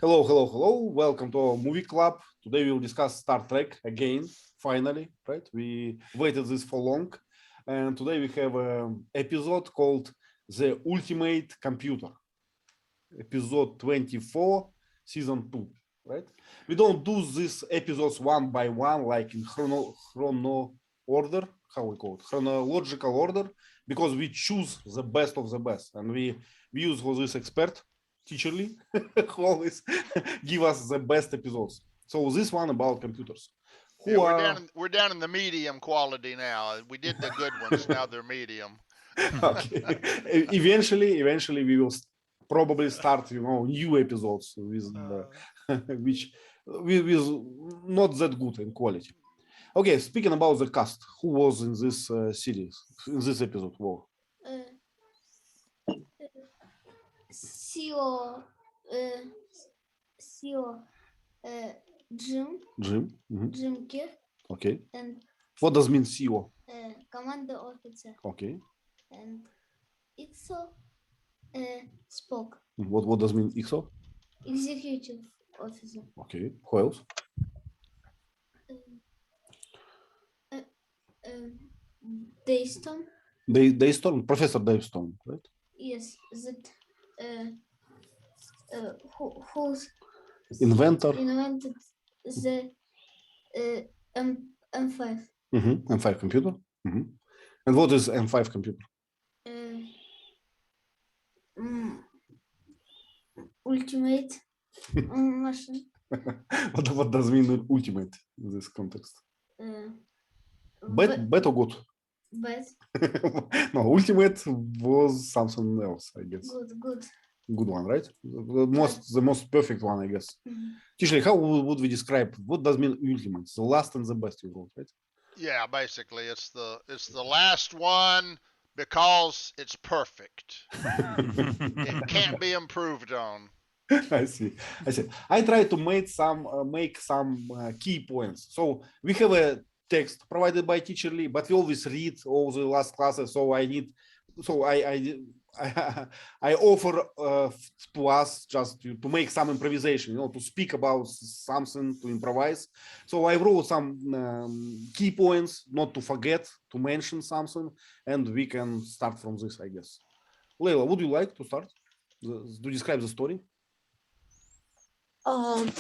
Hello, hello, hello. Welcome to our movie club. Today we will discuss Star Trek again, finally, right? We waited this for long. And today we have an episode called The Ultimate Computer. Episode 24, season 2, right? We don't do these episodes one by one, like in chrono order, how we call it, chronological order, because we choose the best of the best. And we use for this expert, teacherly, who always give us the best episodes. So this one about computers. We're down in the medium quality now. We did the good ones, now they're medium. Okay. Eventually we will probably start, new episodes with which with not that good in quality. Okay, speaking about the cast, who was in this series, in this episode? Whoa. CEO, Jim Jim Kirk, Okay. and What does mean CEO? commander officer, Okay. and IXO, Spock, What does mean IXO? executive officer. Okay. Who else? Daystrom. Daystrom, Professor Daystrom, right? Yes, that who's Inventor. invented the M5. M5 computer. And what is M5 computer? Ultimate machine. What does mean ultimate in this context? Bad or good? Bad. No, ultimate was something else, I guess. Good one, right? The most perfect one, I guess. Usually, how would we describe what does mean ultimate? The last and the best you wrote, right? Yeah, basically it's the last one because it's perfect. It can't be improved on. I see. I try to make some key points. So we have a text provided by teacherly, but we always read all the last classes. So I offer to us just to make some improvisation, to speak about something, to improvise. So I wrote some key points, not to forget to mention something, and we can start from this, I guess. Leila, would you like to start to describe the story?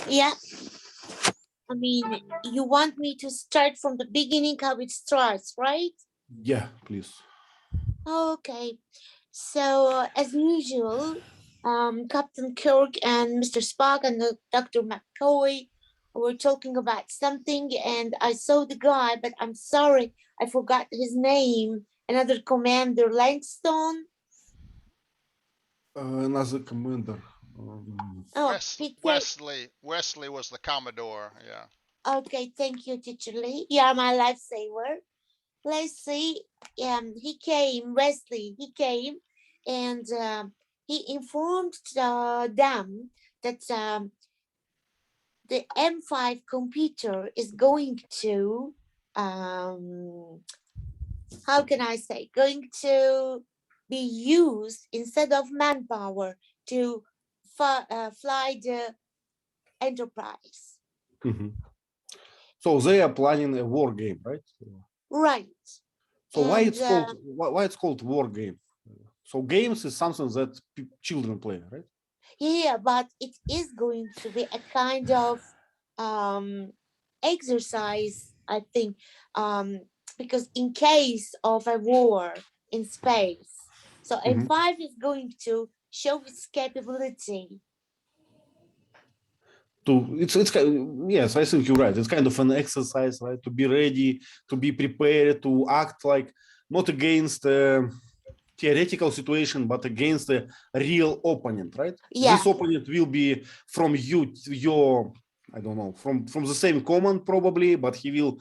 Yeah. I mean, you want me to start from the beginning, how it starts, right? Yeah, please. Okay. So, as usual, Captain Kirk and Mr. Spock and Dr. McCoy were talking about something, and I saw the guy, but I'm sorry, I forgot his name. Another commander, Langston. Another commander. Wesley was the Commodore. Yeah. Okay, thank you, Teacher Lee. You are my lifesaver. Let's see. Wesley, he came, and he informed them that the M5 computer is going to, how can I say, going to be used instead of manpower to fly the Enterprise. So they are planning a war game, right? Right. So why it's called war game? So games is something that children play, right? Yeah, but it is going to be a kind of exercise, I think, because in case of a war in space, so M5 is going to show its capability. Yes, I think you're right. It's kind of an exercise, right? To be ready, to be prepared, to act like not against a theoretical situation, but against a real opponent, right? Yeah. This opponent will be from your, I don't know, from the same command probably, but he will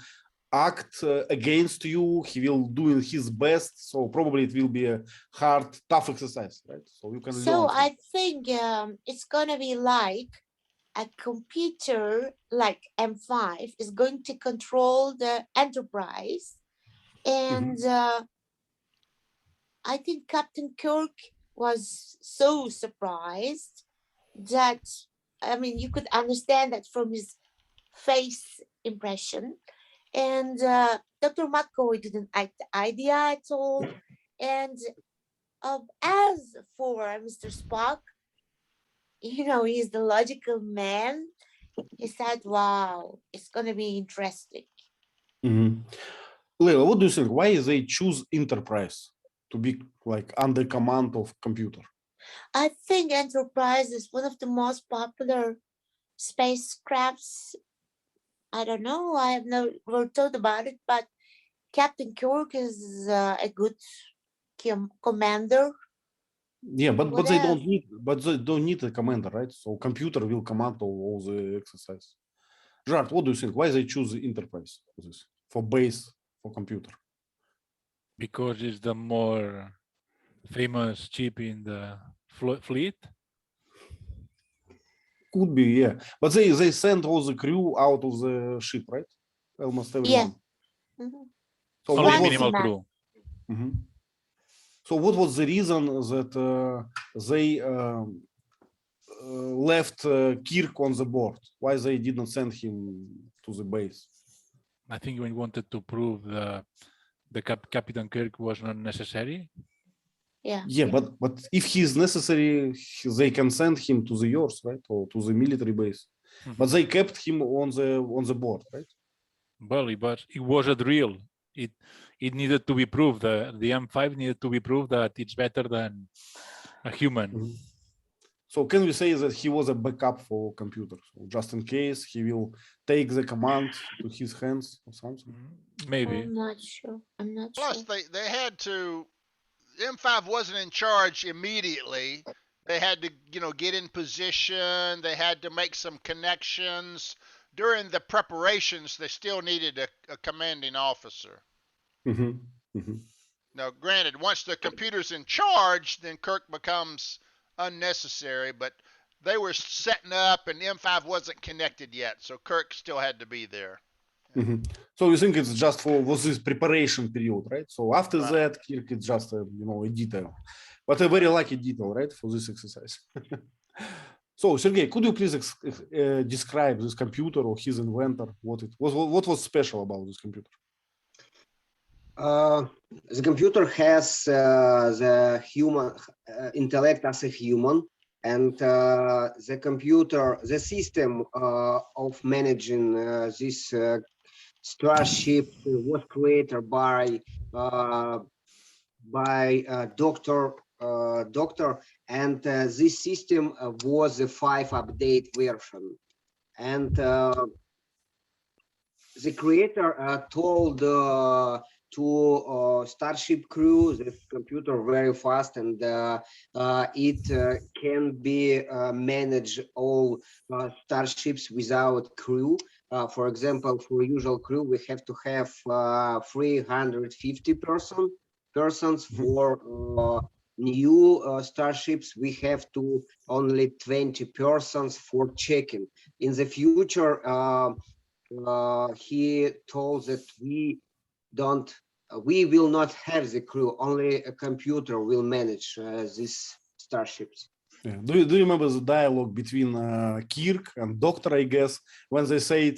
act against you. He will do his best. So probably it will be a hard, tough exercise, right? So you can. So I think it's gonna be like a computer like M5 is going to control the Enterprise, and I think Captain Kirk was so surprised that I mean, you could understand that from his face impression. And Dr. McCoy didn't like the idea at all. And as for Mr. Spock, he's the logical man. He said, wow, it's going to be interesting. Leila, what do you think? Why they choose Enterprise to be like under command of computer? I think Enterprise is one of the most popular spacecrafts. I don't know. I have never thought about it, but Captain Kirk is a good commander. Yeah, but What they else? don't need a commander, right? So computer will command all the exercise. Gerard, what do you think? Why they choose the Enterprise for this? For base for computer? Because it's the more famous ship in the fleet. Could be, yeah. But they send all the crew out of the ship, right? Almost everyone. Yeah. Mhm. So Only what was minimal the- crew. So what was the reason that they left Kirk on the board? Why they didn't send him to the base? I think we wanted to prove the Captain Kirk was not necessary. Yeah. Yeah, but if he is necessary, they can send him to the Earth, right, or to the military base. But they kept him on the board, right? Well, but it wasn't real. It needed to be proved. The M5 needed to be proved that it's better than a human. So can we say that he was a backup for computer, so just in case he will take the command to his hands or something? Maybe. I'm not sure. Plus, they had to. M5 wasn't in charge immediately. They had to, get in position. They had to make some connections. During the preparations, they still needed a commanding officer. Now, granted, once the computer's in charge, then Kirk becomes unnecessary, but they were setting up and M5 wasn't connected yet, so Kirk still had to be there. So you think it's just was this preparation period, right? So after Right. that, Kirk is just a detail, but a very lucky detail, right, for this exercise. So Sergey, could you please describe this computer or his inventor? What was special about this computer? The computer has the human intellect as a human, and the system of managing this starship was created by Doctor, and this system was a 5 update version, and the creator told to starship crew this computer very fast, and it can be manage all starships without crew. For example, for usual crew, we have to have 350 persons. For new starships, we have to only 20 persons for checking. In the future, he told that we will not have the crew, only a computer will manage these starships. Yeah. Do you remember the dialogue between Kirk and Doctor, I guess, when they said,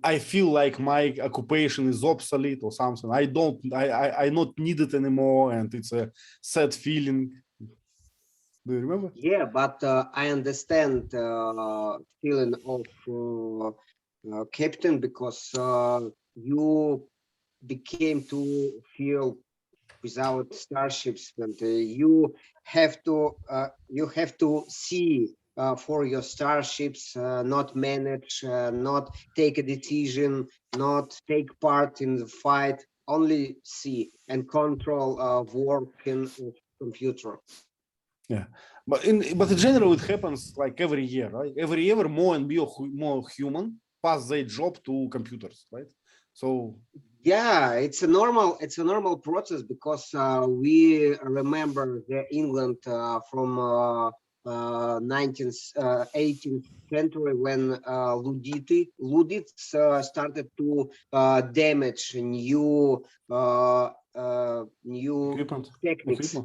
I feel like my occupation is obsolete or something. I not need it anymore, and it's a sad feeling. Do you remember? Yeah, but I understand feeling of captain, because you became to feel without starships, and you have to see for your starships, not manage, not take a decision, not take part in the fight, only see and control working of computer. Yeah, but in general, it happens like every year, right? Every year, more and more human pass their job to computers, right? So yeah, it's a normal process, because we remember the England from 18th century, when Luddites started to damage new equipment. techniques.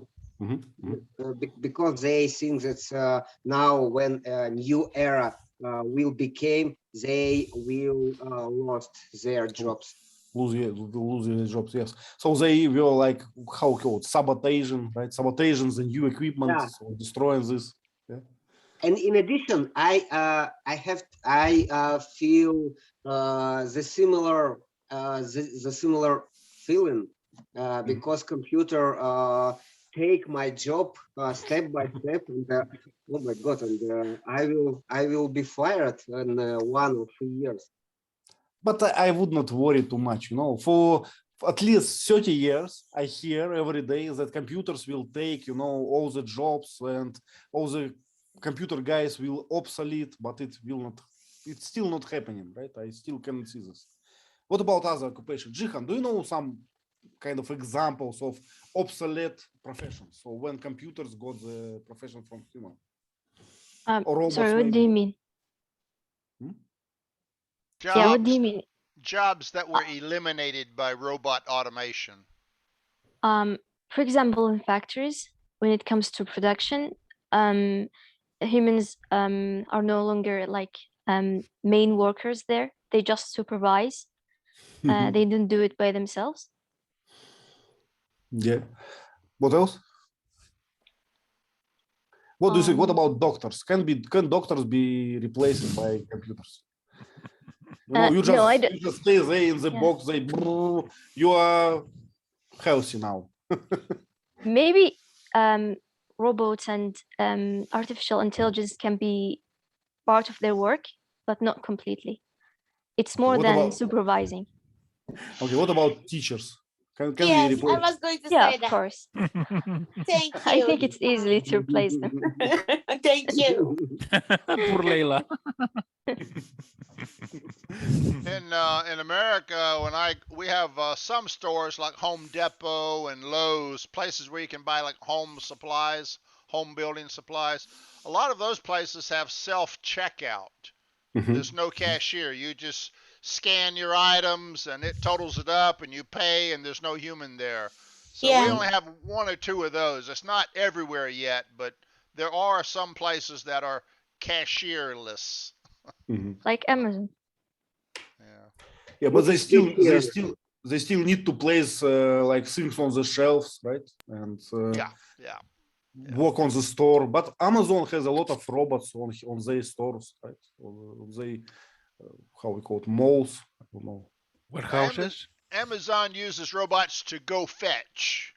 because they think that now when a new era will became, they will lost their jobs. Lose their jobs, yes. So they were like, how called, sabotaging, right? Sabotaging the new equipment, Yeah. so destroying this. Yeah. And in addition, I feel the similar feeling because computer take my job step by step, and oh my God, and I will be fired in 1 or 2 years. But I would not worry too much, you know. For at least 30 years, I hear every day that computers will take, you know, all the jobs and all the computer guys will obsolete, but it will not, it's still not happening, right? I still cannot see this. What about other occupations? Jihan, do you know some kind of examples of obsolete professions? So when computers got the profession from human? Or robots, Sorry, what do maybe? you mean? Yeah, what do you mean? Jobs that were eliminated by robot automation. For example, in factories, when it comes to production, humans are no longer like main workers there. They just supervise. They don't do it by themselves. Yeah. What else? What do you think? What about doctors? Can doctors be replaced by computers? You know, you just stay there in the box. You are healthy now. Maybe robots and artificial intelligence can be part of their work, but not completely. It's more than supervising. Okay, what about teachers? Can Yes, we replace? I was going to Yeah, say of that. course. Thank you. I think it's easily to replace them. Thank you. Poor Leila. In America, we have some stores like Home Depot and Lowe's, places where you can buy like home supplies, home building supplies. A lot of those places have self-checkout. There's no cashier. You just scan your items and it totals it up and you pay and there's no human there. So we only have 1 or 2 of those. It's not everywhere yet, but there are some places that are cashierless. Like Amazon. Yeah, but they still need to place like things on the shelves, right? And work on the store. But Amazon has a lot of robots on their stores, right? On their how we call it, malls. I don't know. Warehouses. Amazon uses robots to go fetch.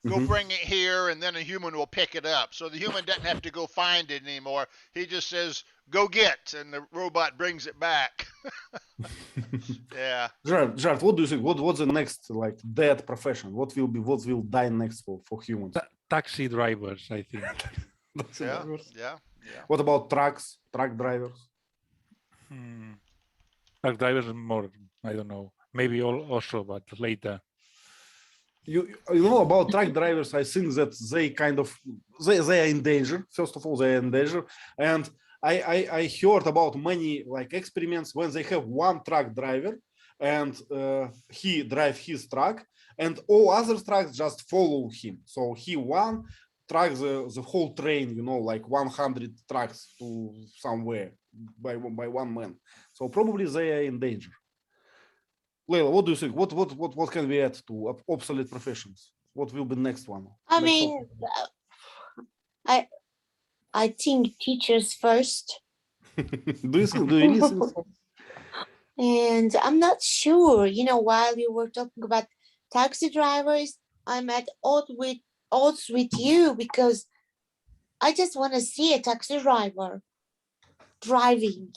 Go bring it here, and then a human will pick it up. So the human doesn't have to go find it anymore. He just says, go get, and the robot brings it back. Yeah. Gerard, what do you think? What's the next like dead profession? What will die next for humans? Taxi drivers, I think. Yeah. What about truck drivers? Truck drivers more, I don't know. Maybe also, but later. You know about truck drivers, I think that they are in danger. First of all, they are in danger. And I heard about many like experiments when they have one truck driver and he drives his truck and all other trucks just follow him. So he trucks the whole train, you know, like 100 trucks to somewhere by one man. So probably they are in danger. Leila, what do you think? What can we add to obsolete professions? What will be the next one? I mean, I think teachers first. Do you really think so? And I'm not sure, you know, while you were talking about taxi drivers, I'm at odds with you because I just want to see a taxi driver driving.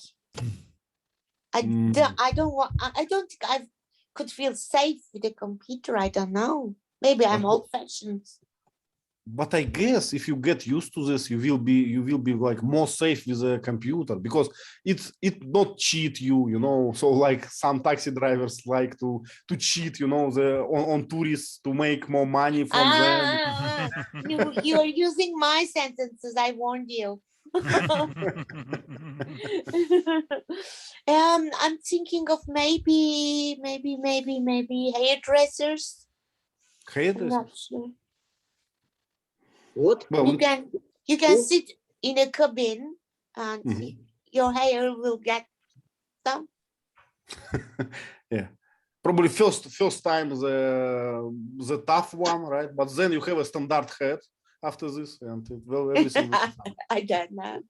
I don't think I could feel safe with a computer. I don't know. Maybe I'm old-fashioned. But I guess if you get used to this, you will be like more safe with a computer because it not cheat you, you know. So like some taxi drivers like to cheat, you know, on tourists to make more money from them. You are using my sentences. I warned you. I'm thinking of maybe hairdressers. Hairdressers? I'm not sure. What? Well, You can Who? sit in a cabin and Mhm. your hair will get some. yeah, probably first time the tough one, right? But then you have a standard head after this, and everything will be fine. I don't know.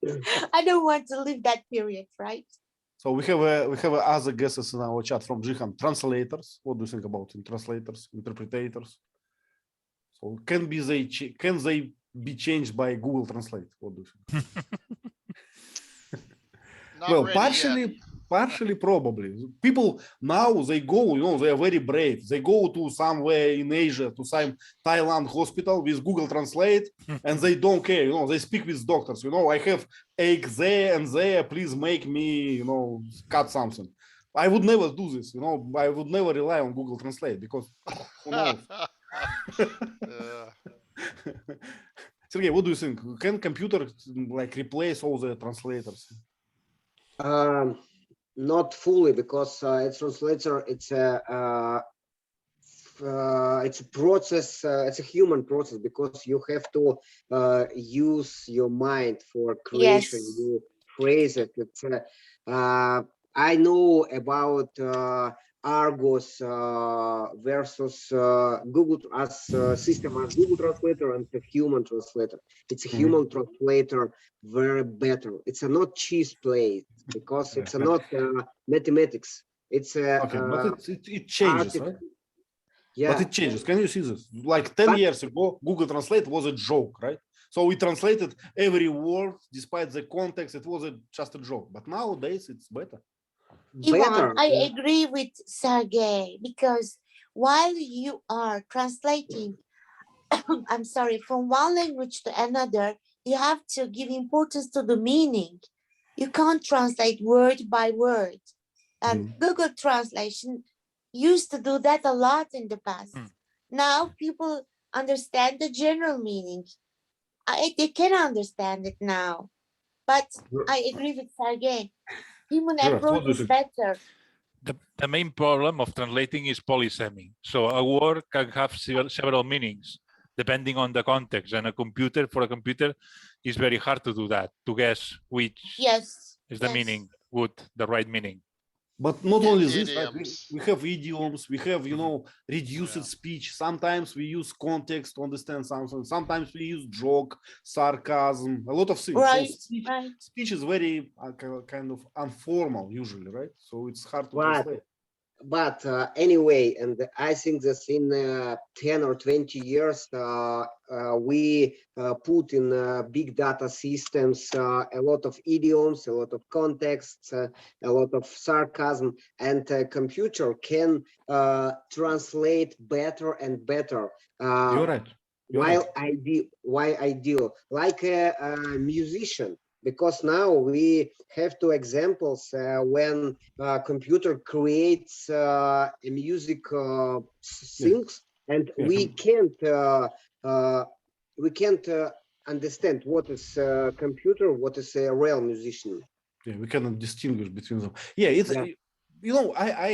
I don't want to live that period, right? So we have other guesses in our chat from Jihan. Translators. What do you think about translators, interpreters? So can they be changed by Google Translate? What do you think? Not Well, ready yet. partially probably. People now they go, they are very brave. They go to somewhere in Asia, to some Thailand hospital with Google Translate, and they don't care. They speak with doctors. I have ache there and there. Please make me, cut something. I would never do this. I would never rely on Google Translate because who knows? Sergey, what do you think? Can computer replace all the translators? Not fully, because a translator, it's a process, it's a human process, because you have to use your mind for creation Yes. new phrases. It's I know about Argos versus Google as system as Google Translator and the human translator. It's a human translator very better. It's a not cheese play, because it's not mathematics. It's okay, but it changes, right? Yeah. But it changes. Can you see this? Like 10 years ago, Google Translate was a joke, right? So we translated every word, despite the context. It was just a joke. But nowadays, it's better. Ivan, I agree with Sergey, because while you are translating, I'm sorry, from one language to another, you have to give importance to the meaning. You can't translate word by word. And Google Translation used to do that a lot in the past. Now people understand the general meaning. They can understand it now. But I agree with Sergey. Human approach is better. The main problem of translating is polysemy. So a word can have several meanings depending on the context. And for a computer, is very hard to do that, to guess which is the meaning, the right meaning. But not only this, right? We have idioms, we have, reduced speech. Sometimes we use context to understand something. Sometimes we use joke, sarcasm, a lot of things. Right, so speech is very kind of informal usually, right? So it's hard to translate. But anyway, and I think that in 10 or 20 years, we put in big data systems a lot of idioms, a lot of contexts, a lot of sarcasm, and a computer can translate better and better. You're right. While I do, like a musician. Because now we have two examples when a computer creates a music things, and we can't understand what is a computer, what is a real musician. Yeah, we cannot distinguish between them. Yeah, it's I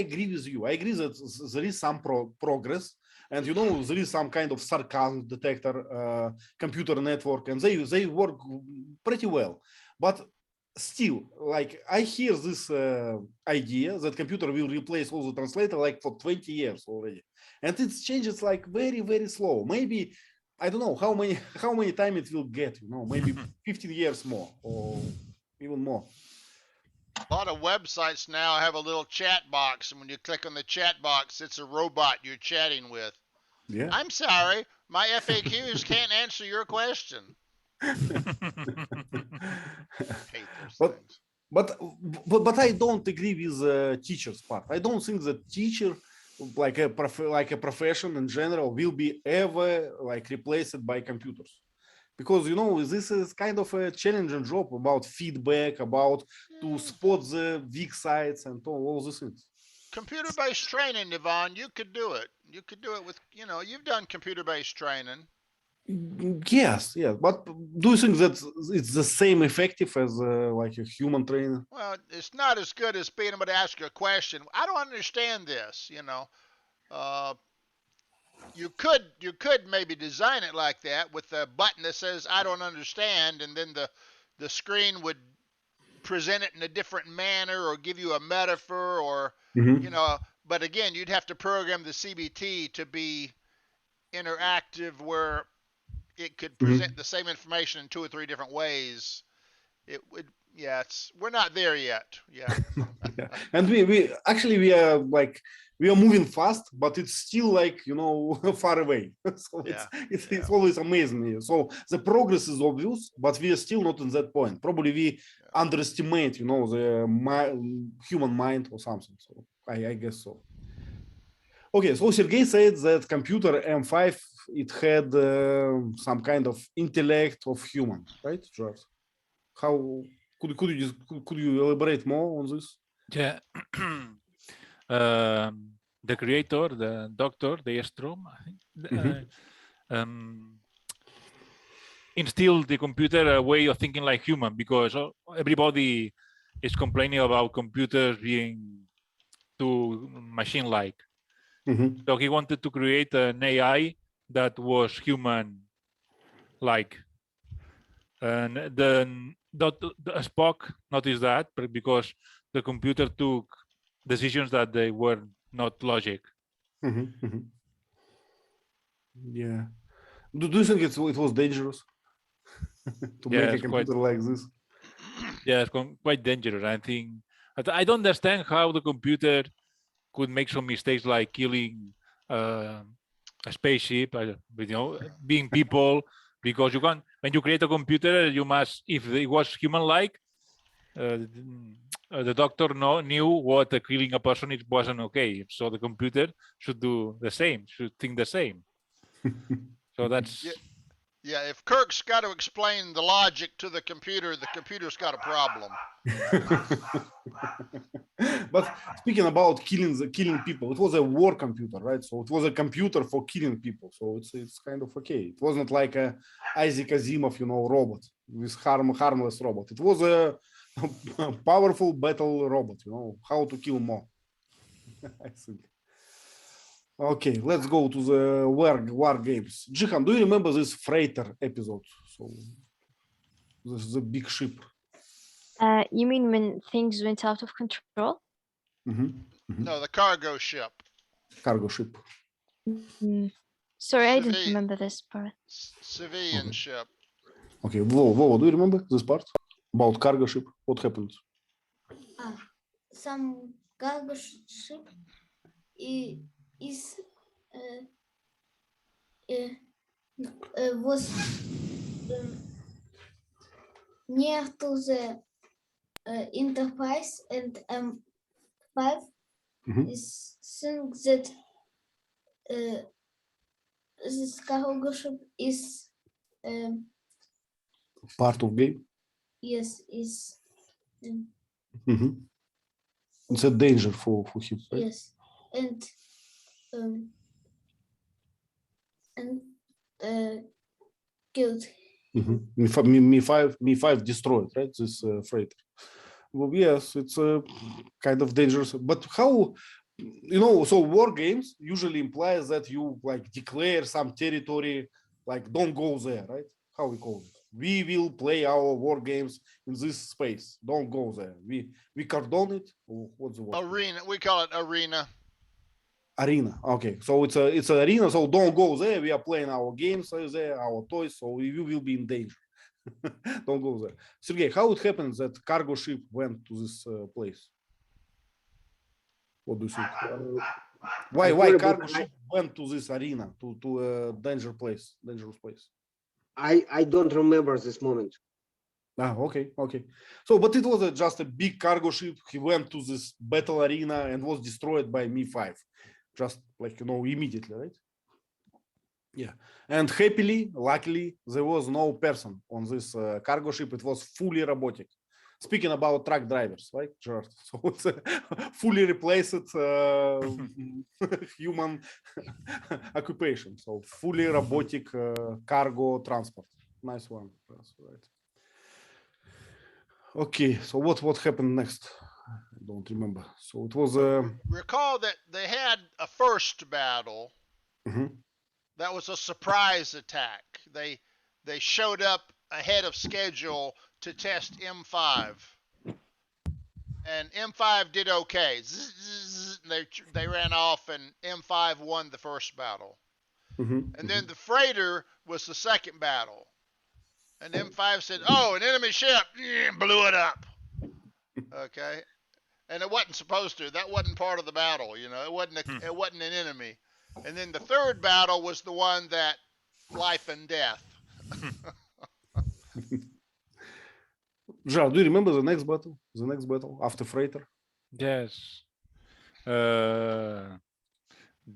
agree with you. I agree that there is some progress. And there is some kind of sarcasm detector, computer network, and they work pretty well. But still, like I hear this idea that computer will replace all the translator like for 20 years already, and it changes like very, very slow. Maybe I don't know how many time it will get. Maybe 15 years more or even more. A lot of websites now have a little chat box, and when you click on the chat box, it's a robot you're chatting with. Yeah. I'm sorry, my FAQs can't answer your question. But I don't agree with the teacher's part. I don't think that teacher, like a profession in general, will be ever replaced by computers. Because this is kind of a challenging job about feedback, about to spot the weak sides and all those things. Computer-based training, Ivan, you could do it. You could do it with, you've done computer-based training. Yes. But do you think that it's the same effective as like a human trainer? Well, it's not as good as being able to ask you a question. I don't understand this, you could maybe design it like that with a button that says I don't understand, and then the screen would present it in a different manner or give you a metaphor or Mhm. but again you'd have to program the CBT to be interactive where it could present the same information in 2 or 3 different ways. It would, yeah, we're not there yet. Yeah. Yeah. And we actually we are moving fast, but it's still far away. So it's always amazing me. So the progress is obvious, but we are still not in that point. Probably we underestimate, the human mind or something. So I guess so. Okay, so Sergey said that computer M5 it had some kind of intellect of human, right, George? How could you elaborate more on this? Yeah. The creator, the doctor, Daystrom, I think, instilled the computer a way of thinking like human, because everybody is complaining about computers being too machine-like. So he wanted to create an AI that was human-like. And then the Spock noticed that because the computer took decisions that they were not logic. Yeah. Do you think it was dangerous to make a computer like this? Yeah, it's quite dangerous. I think I don't understand how the computer could make some mistakes like killing a spaceship, being people, because you can't. When you create a computer, you must, if it was human-like, the doctor knew what killing a person wasn't okay. So the computer should do the same, should think the same. So that's. Yeah, if Kirk's got to explain the logic to the computer's got a problem. But speaking about killing people, it was a war computer, right? So it was a computer for killing people. So it's kind of okay. It wasn't like a Isaac Asimov, robot with harmless robot. It was a powerful battle robot, how to kill more. I think. Okay, let's go to the war games. Jihan, do you remember this freighter episode? So this is a big ship. You mean when things went out of control? No, the cargo ship. Cargo ship. Sorry, I didn't remember this part. Civilian ship. Okay, Vova, do you remember this part about cargo ship? What happened? Some cargo ship is was near to the Enterprise, and M5 is think that this cargo ship is Part of game? Yes, is it's a danger for him, right? Yes, and killed. Me5 destroyed, right? This freighter. Well, yes, it's kind of dangerous. But how, so war games usually implies that you declare some territory, don't go there, right? How we call it? We will play our war games in this space. Don't go there. We cordon it. What's the word? Arena. We call it arena. Arena. Okay, so it's an arena. So don't go there. We are playing our games there, our toys. So we will be in danger. Don't go there. Sergey, how it happens that cargo ship went to this place? What do you think? Why cargo ship went to this arena, to a dangerous place? I don't remember this moment. Okay. So, but it was just a big cargo ship. He went to this battle arena and was destroyed by Me5, just immediately, right? Yeah, and luckily, there was no person on this cargo ship. It was fully robotic. Speaking about truck drivers, right, Gerard? So it's a fully replaced human occupation. So fully robotic cargo transport. Nice one. That's right. Okay, so what happened next? I don't remember. So it was recall that they had a first battle That was a surprise attack. They showed up ahead of schedule to test M5. And M5 did okay. They ran off, and M5 won the first battle. And then the freighter was the second battle. And M5 said, "Oh, an enemy ship," blew it up. Okay, and it wasn't supposed to. That wasn't part of the battle. You know, it wasn't an enemy. And then the third battle was the one that life and death. Ja, do you remember the next battle? The next battle after freighter? Yes. The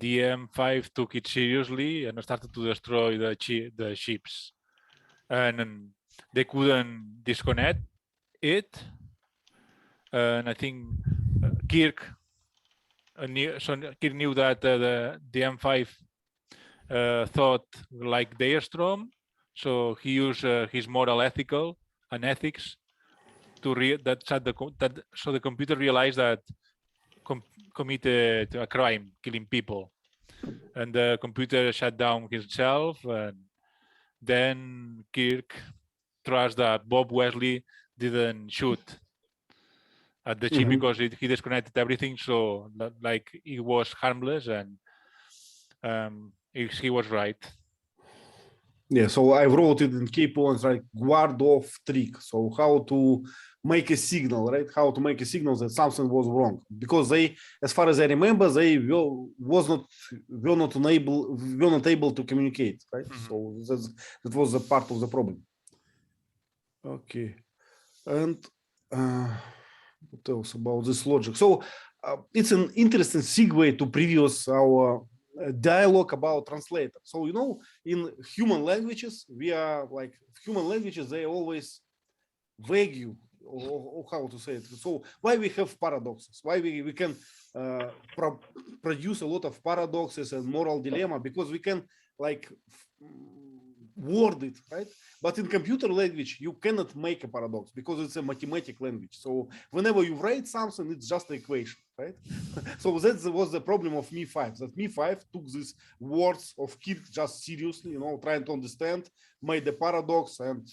M5 took it seriously and started to destroy the ships, and they couldn't disconnect it. And I think Kirk knew that the M5 thought like Daystrom, so he used his moral ethics to so the computer realized that committed a crime, killing people, and the computer shut down himself. And then Kirk trusts that Bob Wesley didn't shoot at the chip because he disconnected everything, so like it was harmless, and he was right. Yeah, so I wrote it in key points like guard off trick. So how to make a signal, right? How to make a signal that something was wrong, because they, as far as I remember, they were not able to communicate, right? So that was a part of the problem. Okay, and what else about this logic? So it's an interesting segue to previous our dialogue about translator. So, you know, in human languages, they always vague, or how to say it. So why we have paradoxes? Why we can produce a lot of paradoxes and moral dilemma? Because we can word it, right? But in computer language, you cannot make a paradox because it's a mathematical language. So whenever you write something, it's just an equation, right? So that was the problem of Me5, that Me5 took these words of Kirk just seriously, you know, trying to understand, made a paradox and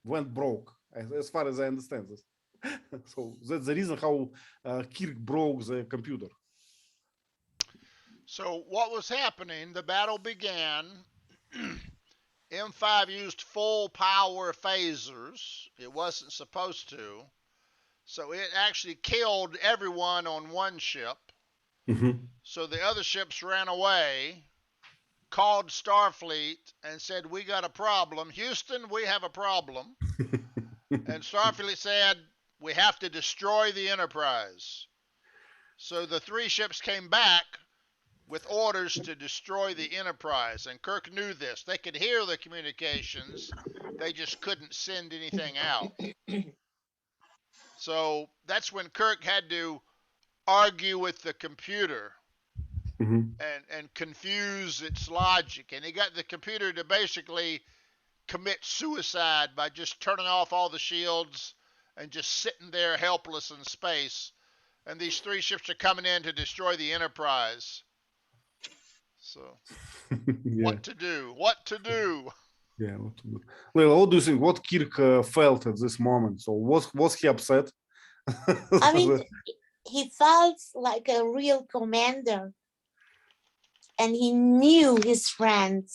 went broke, as far as I understand this. So that's the reason how Kirk broke the computer. So what was happening, the battle began. M5 used full power phasers. It wasn't supposed to. So it actually killed everyone on one ship. So the other ships ran away, called Starfleet and said, "We got a problem. Houston, we have a problem." And Starfleet said, "We have to destroy the Enterprise." So the three ships came back with orders to destroy the Enterprise, and Kirk knew this. They could hear the communications, they just couldn't send anything out. So that's when Kirk had to argue with the computer and confuse its logic, and he got the computer to basically commit suicide by just turning off all the shields and just sitting there helpless in space. And these three ships are coming in to destroy the Enterprise. So, Yeah. What to do? What to do? Yeah, what to do? Well, what do you think? What Kirk felt at this moment? So was he upset? I mean, he felt like a real commander, and he knew his friend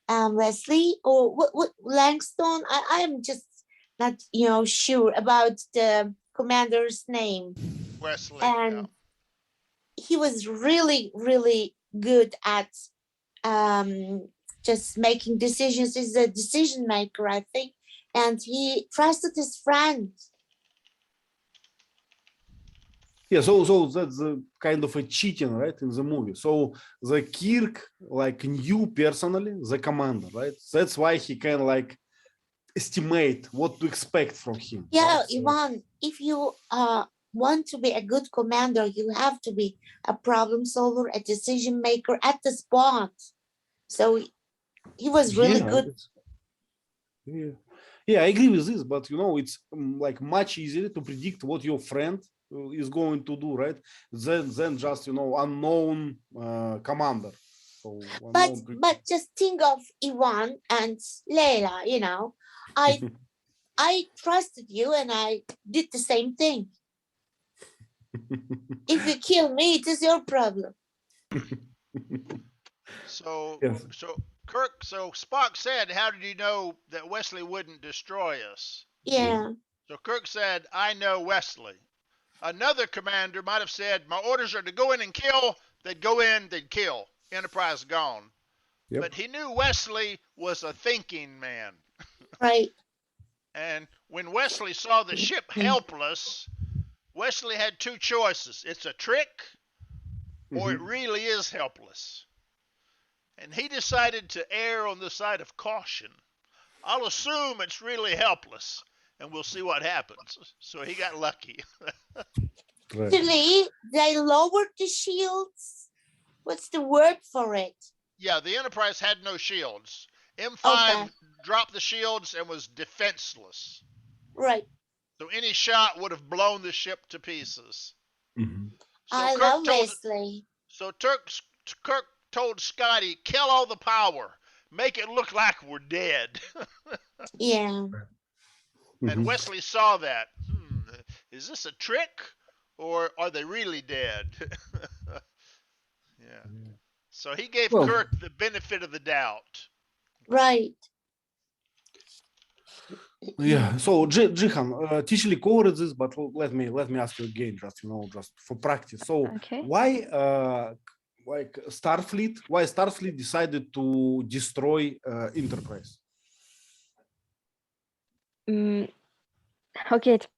Wesley or what Langston. I am just not sure about the commander's name. Wesley. And he was really, really good at just making decisions. He's a decision maker, I think, and he trusted his friend. Yeah, so that's kind of a cheating, right, in the movie. So the Kirk knew personally the commander, right? That's why he can estimate what to expect from him. Yeah, right? Ivan, if you want to be a good commander, you have to be a problem solver, a decision maker at the spot. So he was really good. Yeah, I agree with this, but it's much easier to predict what your friend is going to do, right? Than just unknown commander. So But just think of Ivan and Leila, you know. I trusted you and I did the same thing. If you kill me, it is your problem. So Yes. so Spock said, how did you know that Wesley wouldn't destroy us? Yeah. So Kirk said, I know Wesley. Another commander might have said, my orders are to go in and kill. They'd go in, they'd kill. Enterprise gone. Yep. But he knew Wesley was a thinking man. Right. And when Wesley saw the ship helpless, Wesley had two choices. It's a trick, or it really is helpless. And he decided to err on the side of caution. I'll assume it's really helpless, and we'll see what happens. So he got lucky. Right. Actually, they lowered the shields. What's the word for it? Yeah, the Enterprise had no shields. M5 Okay. dropped the shields and was defenseless. Right. So any shot would have blown the ship to pieces. Mhm. So I love Wesley. So Kirk told Scotty, kill all the power. Make it look like we're dead. Yeah. And Wesley saw that. Is this a trick? Or are they really dead? Yeah. So he gave Well- Kirk the benefit of the doubt. Right. Yeah. So Jihan, Tishli covered this, but let me ask you again, just for practice. So Okay. why Starfleet decided to destroy Enterprise? Okay, to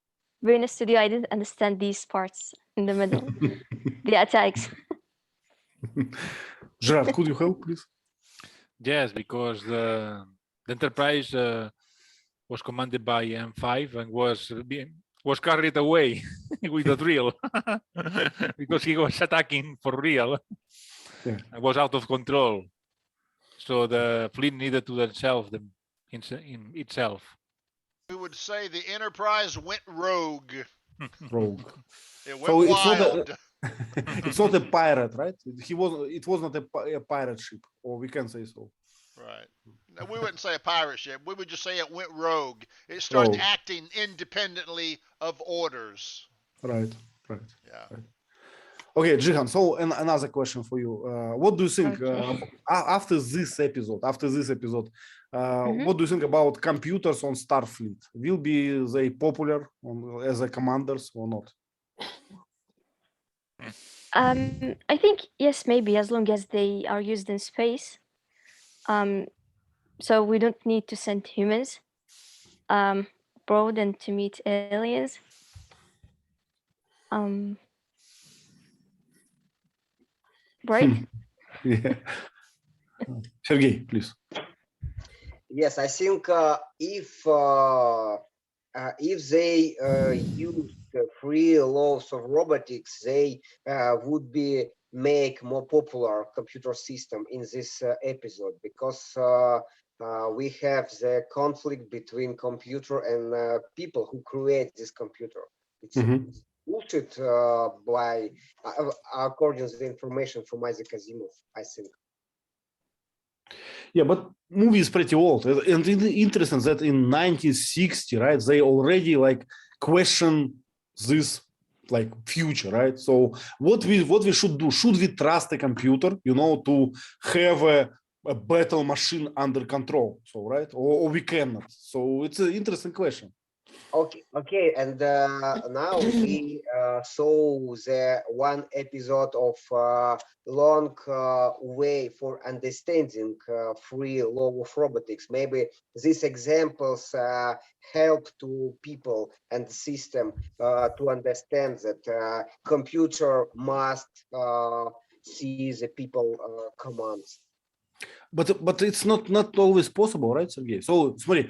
be honest with you, I didn't understand these parts in the middle. The attacks. Gerard, could you help, please? Yes, because the Enterprise was commanded by M5 and was carried away with a drill because he was attacking for real. Yeah. It was out of control. So the fleet needed to themselves in itself. We would say the Enterprise went rogue. Rogue. It went So it's not wild. it's not a pirate, right? It was not a pirate ship, or we can say so. Right. No, we wouldn't say a pirate ship. We would just say it went rogue. It started Rogue. acting independently of orders. Right. Yeah. Okay, Jihan. So another question for you. What do you think Okay. after this episode? What do you think about computers on Starfleet? Will they popular as a commanders or not? I think yes, maybe as long as they are used in space. So we don't need to send humans abroad and to meet aliens. Right? Yeah. Sergey, please. Yes, I think if they use free laws of robotics, they would be make more popular computer system in this episode, because we have the conflict between computer and people who create this computer. It's bullshit by according to the information from Isaac Asimov, I think. Yeah, but movie is pretty old, and interesting that in 1960, right, they already question this future, right? So what we should do? Should we trust a computer, to have a battle machine under control? So right, or we cannot. So it's an interesting question. Okay, and now we saw the one episode of long way for understanding free law of robotics. Maybe these examples help to people and the system to understand that computer must see the people commands. But it's not always possible, right, Sergey? So, смотри,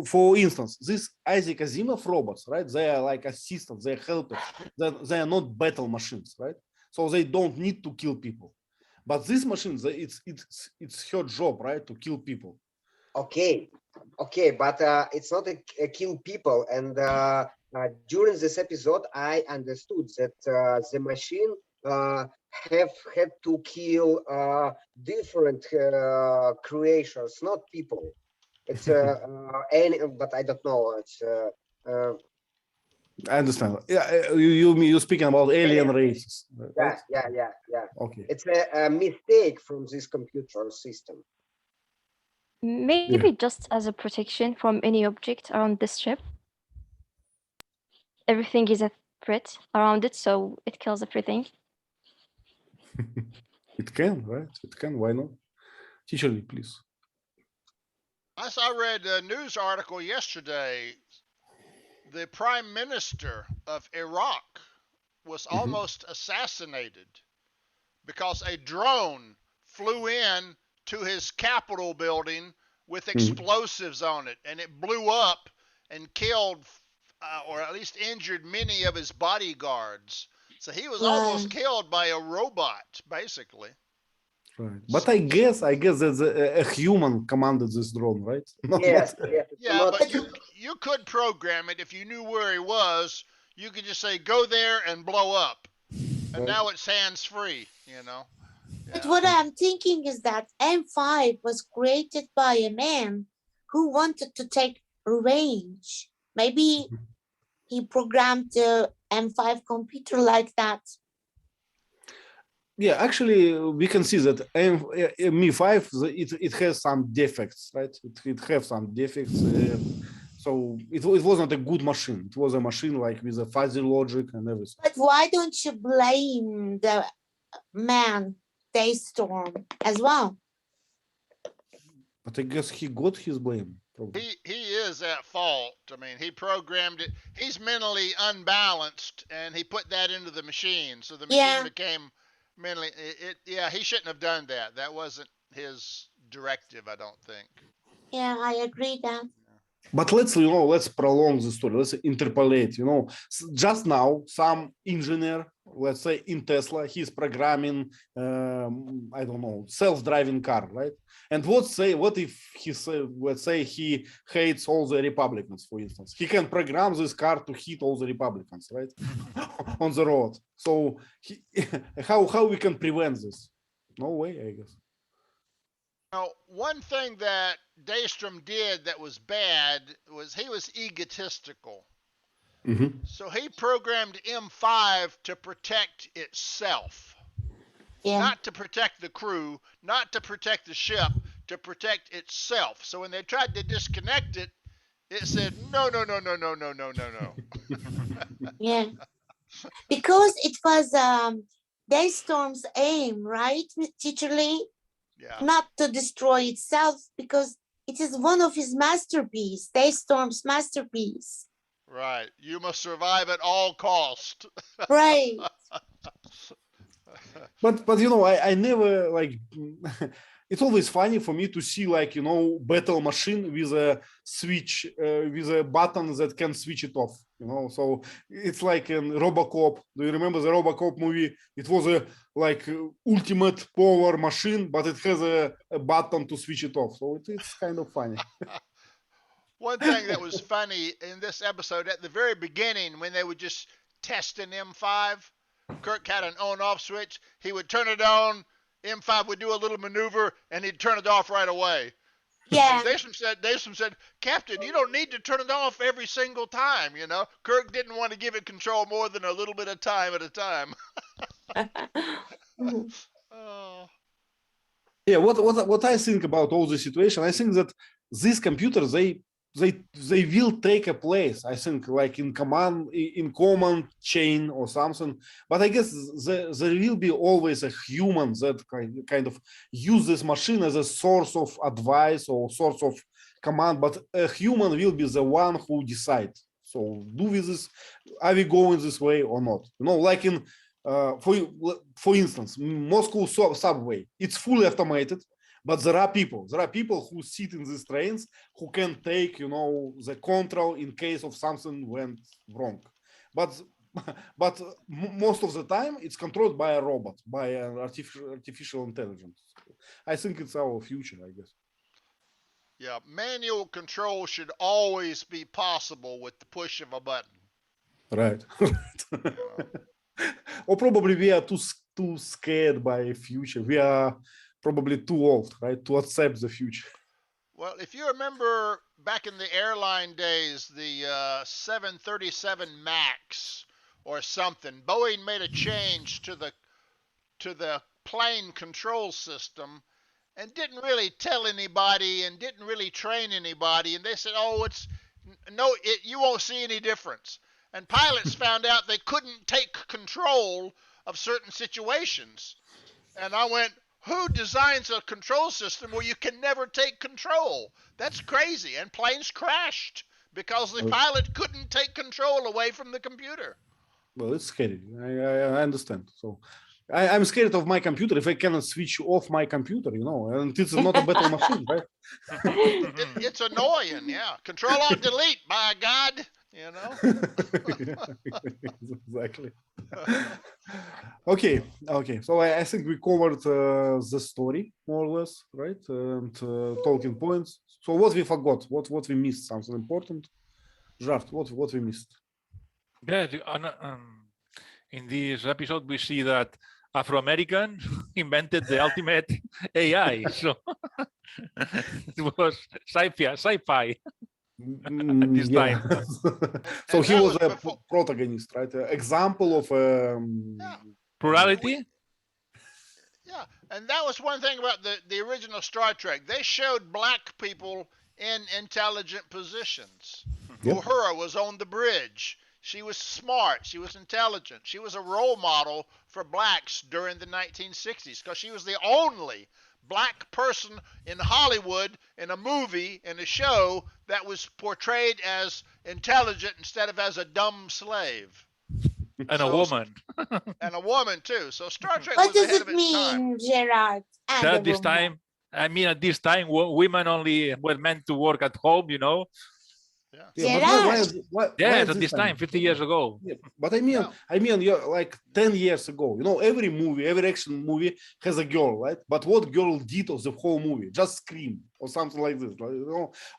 for instance, these Isaac Asimov robots, right? They are like assistants, they're helpers. They are not battle machines, right? So they don't need to kill people. But these machines, it's her job, right, to kill people. Okay, but it's not a kill people. And during this episode, I understood that the machine have had to kill different creations, not people. It's but I don't know. It's I understand. Yeah, you're speaking about alien races, right? yeah. Okay. It's a mistake from this computer system. Maybe just as a protection from any object around this ship. Everything is a threat around it, so it kills everything. It can, right? It can. Why not? Teacher, please. I read a news article yesterday. The prime minister of Iraq was almost assassinated because a drone flew in to his Capitol building with explosives on it, and it blew up and killed, or at least injured, many of his bodyguards. So he was almost killed by a robot, basically. Right. But I guess that a human commanded this drone, right? Yes. Yeah, but you could program it if you knew where he was. You could just say, go there and blow up. And now it's hands-free, you know. But what I'm thinking is that M5 was created by a man who wanted to take revenge. Maybe he programmed the M5 computer like that. Yeah, actually, we can see that Mi5 it has some defects, right? It has some defects. So it was not a good machine. It was a machine like with a fuzzy logic and everything. But why don't you blame the man, Daystrom, as well? But I guess he got his blame. Probably. He is at fault. I mean, he programmed it. He's mentally unbalanced, and he put that into the machine, so the machine became mentally. He shouldn't have done that. That wasn't his directive, I don't think. Yeah, I agree that. But let's prolong the story. Let's interpolate. Just now, some engineer, let's say in Tesla, he's programming, I don't know, self-driving car, right? And what if he say, let's say he hates all the Republicans, for instance? He can program this car to hit all the Republicans, right, on the road. So how we can prevent this? No way, I guess. Now, one thing that Daystrom did that was bad was he was egotistical. So he programmed M5 to protect itself. Not to protect the crew, not to protect the ship, to protect itself. So when they tried to disconnect it, it said, no. Yeah. Because it was Daystrom's aim, right, Teacher Lee? Yeah. Not to destroy itself, because it is one of his masterpieces, Daystorm's masterpiece. Right. You must survive at all cost. Right. But I never like. It's always funny for me to see battle machine with a switch with a button that can switch it off. So it's like in RoboCop. Do you remember the RoboCop movie? It was a ultimate power machine, but it has a button to switch it off. So it's kind of funny. One thing that was funny in this episode, at the very beginning, when they would just test an M5, Kirk had an on-off switch. He would turn it on. M5 would do a little maneuver, and he'd turn it off right away. Yeah. Daystrom said, Captain, you don't need to turn it off every single time, Kirk didn't want to give it control more than a little bit of time at a time. Yeah, what I think about all the situation, I think that these computers, they will take a place, I think, like in command chain or something. But I guess there will be always a human that kind of use this machine as a source of advice or source of command. But a human will be the one who decides. So do with this, are we going this way or not? Like in for instance, Moscow subway, it's fully automated. But there are people who sit in these trains who can take, the control in case of something went wrong. But most of the time, it's controlled by a robot, by an artificial intelligence. I think it's our future, I guess. Yeah, manual control should always be possible with the push of a button. Right. Or probably we are too scared by future. We are probably too old, right, to accept the future. Well, if you remember back in the airline days, the 737 MAX or something, Boeing made a change to the plane control system and didn't really tell anybody and didn't really train anybody. And they said, oh, you won't see any difference. And pilots found out they couldn't take control of certain situations. And I went, who designs a control system where you can never take control? That's crazy. And planes crashed because the pilot couldn't take control away from the computer. Well, it's scary. I understand. So I'm scared of my computer if I cannot switch off my computer, and it's not a battle machine, right? It's annoying, yeah. Control Alt Delete, by God, Exactly. Okay. So I think we covered the story more or less, right? And talking points. So what we forgot? What we missed? Something important? Draft. What we missed? Yeah, in this episode we see that Afro-American invented the ultimate AI. So it was sci-fi at this time. So And he that was a before- protagonist, right? Example of Plurality. Yeah, and that was one thing about the original Star Trek. They showed black people in intelligent positions. Yep. Uhura was on the bridge. She was smart. She was intelligent. She was a role model for blacks during the 1960s because she was the only black person in Hollywood in a movie, in a show, that was portrayed as intelligent instead of as a dumb slave. And a woman. And a woman, too. So Star Trek What was does ahead it of its time. mean, Gerard? And At a this woman? time, at this time, women only were meant to work at home, Yeah, but why Yes, is at this time, 50 years ago. Yeah, but I mean, like 10 years ago, every movie, every action movie has a girl, right? But what girl did of the whole movie? Just scream or something like this,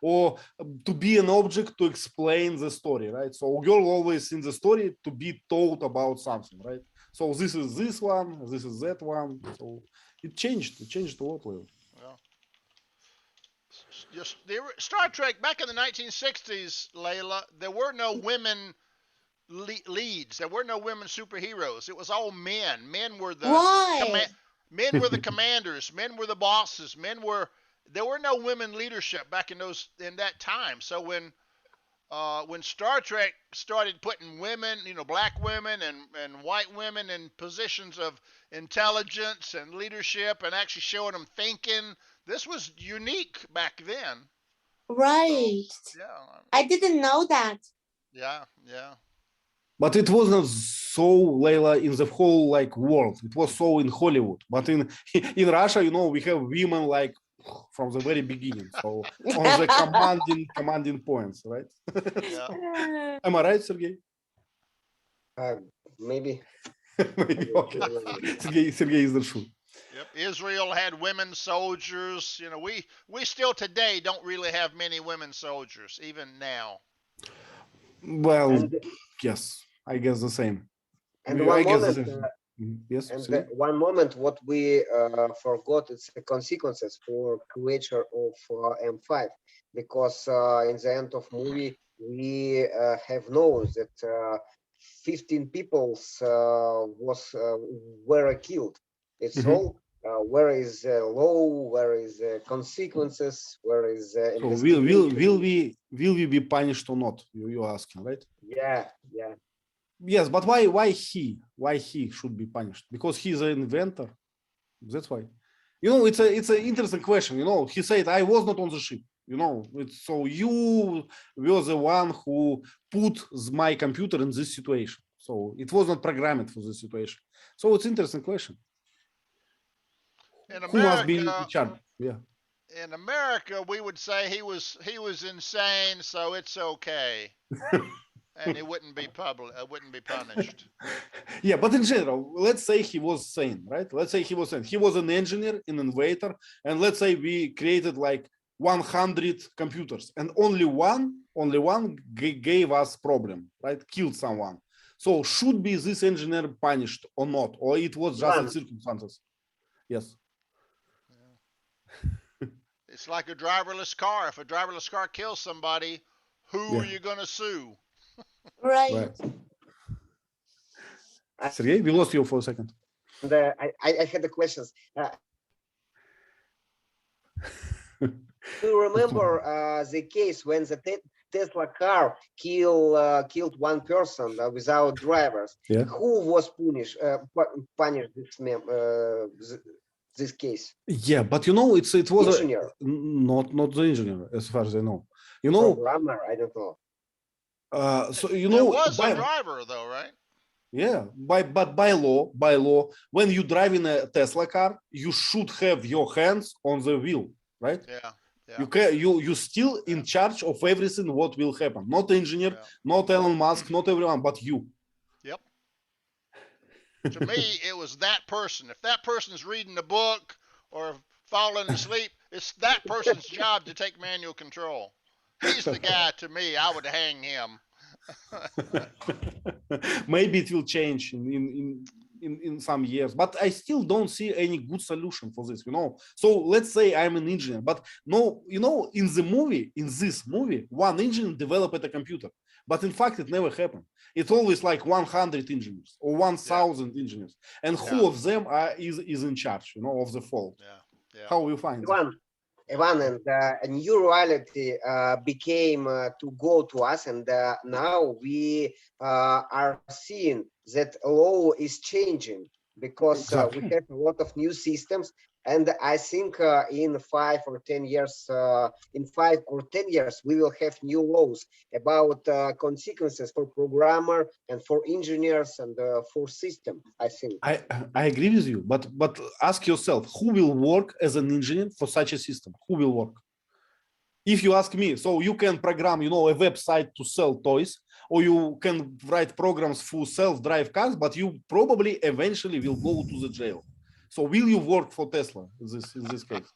or to be an object to explain the story, right? So a girl always in the story to be told about something, right? So this is this one, this is that one. So it changed a lot. Just Star Trek back in the 1960s, Layla, there were no women leads. There were no women superheroes. It was all men. Men were the Why? men were the commanders. Men were the bosses. There were no women leadership back in that time. So when Star Trek started putting women, black women and white women in positions of intelligence and leadership and actually showing them thinking, this was unique back then. Right. So, yeah. I didn't know that. Yeah. But it wasn't so, Layla, in the whole world. It was so in Hollywood. But in Russia, we have women from the very beginning. So on the commanding points, right? Yeah. Am I right, Sergey? Maybe. Maybe. Okay. Sergey is the truth. Yep. Israel had women soldiers. We still today don't really have many women soldiers, even now. Well, yes, I guess the same. And Yes. One moment, what we forgot is the consequences for creator of M5, because in the end of movie we have known that 15 people were killed. It's all. Where is law? Where is consequences? Where is so will we be punished or not? You're asking, right? Yeah. Yes, but why he should be punished? Because he's an inventor. That's why. It's an interesting question. He said I was not on the ship. So you were the one who put my computer in this situation. So it was not programmed for this situation. So it's an interesting question. In America, who must be in charge? Yeah. In America, we would say he was insane, so it's okay, and it wouldn't be punished. Yeah, but in general, let's say he was sane, right? Let's say he was sane. He was an engineer, an inventor, and let's say we created 100 computers, and only one gave us problem, right? Killed someone. So should be this engineer punished or not, or it was just None. in circumstances? Yes. It's like a driverless car. If a driverless car kills somebody, who are Yeah. you going to sue? Right. Sergey, we lost you for a second. And I had the questions. Do you remember the case when the Tesla car killed one person without drivers? Yeah. Who was punished this case? Yeah, but you know, it was Engineer. not the engineer, as far as I know. You know, Programmer, I don't know. so you There know, was a driver, though, right? yeah, but by law, when you drive in a Tesla car, you should have your hands on the wheel, right? Yeah. Yeah. You still in charge of everything what will happen. Not the engineer, Yeah. not Elon Musk, not everyone, but you. Yep. To me, it was that person. If that person's reading a book or falling asleep, it's that person's job to take manual control. He's the guy. To me, I would hang him. Maybe it will change in some years, but I still don't see any good solution for this, you know. So let's say I'm an engineer, but no, you know, in this movie, one engineer developed a computer, but in fact it never happened. It's always like 100 engineers or 1,000 engineers, and who of them is in charge, you know, of the fault? Yeah. Yeah. How will you find it? Ivan, and a new reality became to go to us, and now we are seeing that law is changing because Exactly. we have a lot of new systems, and I think in 5 or 10 years, we will have new laws about consequences for programmer and for engineers and for system. I think. I agree with you, but ask yourself, who will work as an engineer for such a system? Who will work? If you ask me, so you can program, you know, a website to sell toys, or you can write programs for self-drive cars, but you probably eventually will go to the jail. So will you work for Tesla in this case?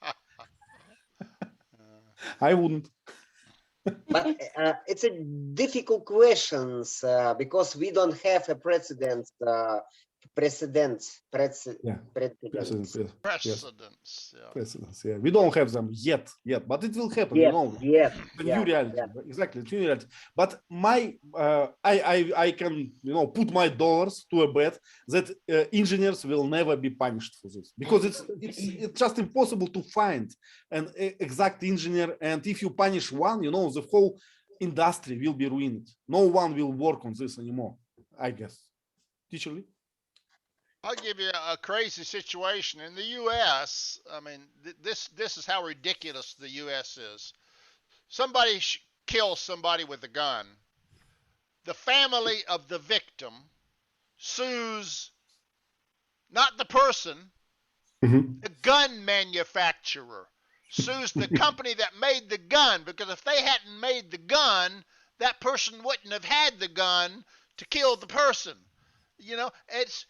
I wouldn't. But it's a difficult questions because we don't have a precedent. Precedents. Yeah. Precedents. Yeah. We don't have them yet, but it will happen. Yes, you know, the new reality. Exactly, the new reality. But my, I can, you know, put my dollars to a bet that engineers will never be punished for this, because it's just impossible to find an exact engineer. And if you punish one, you know, the whole industry will be ruined. No one will work on this anymore, I guess. Teacher Lee? I'll give you a crazy situation in the U.S. I mean, this is how ridiculous the U.S. is. Somebody kills somebody with a gun. The family of the victim sues not the person, the gun manufacturer sues the company that made the gun, because if they hadn't made the gun, that person wouldn't have had the gun to kill the person. You know, it's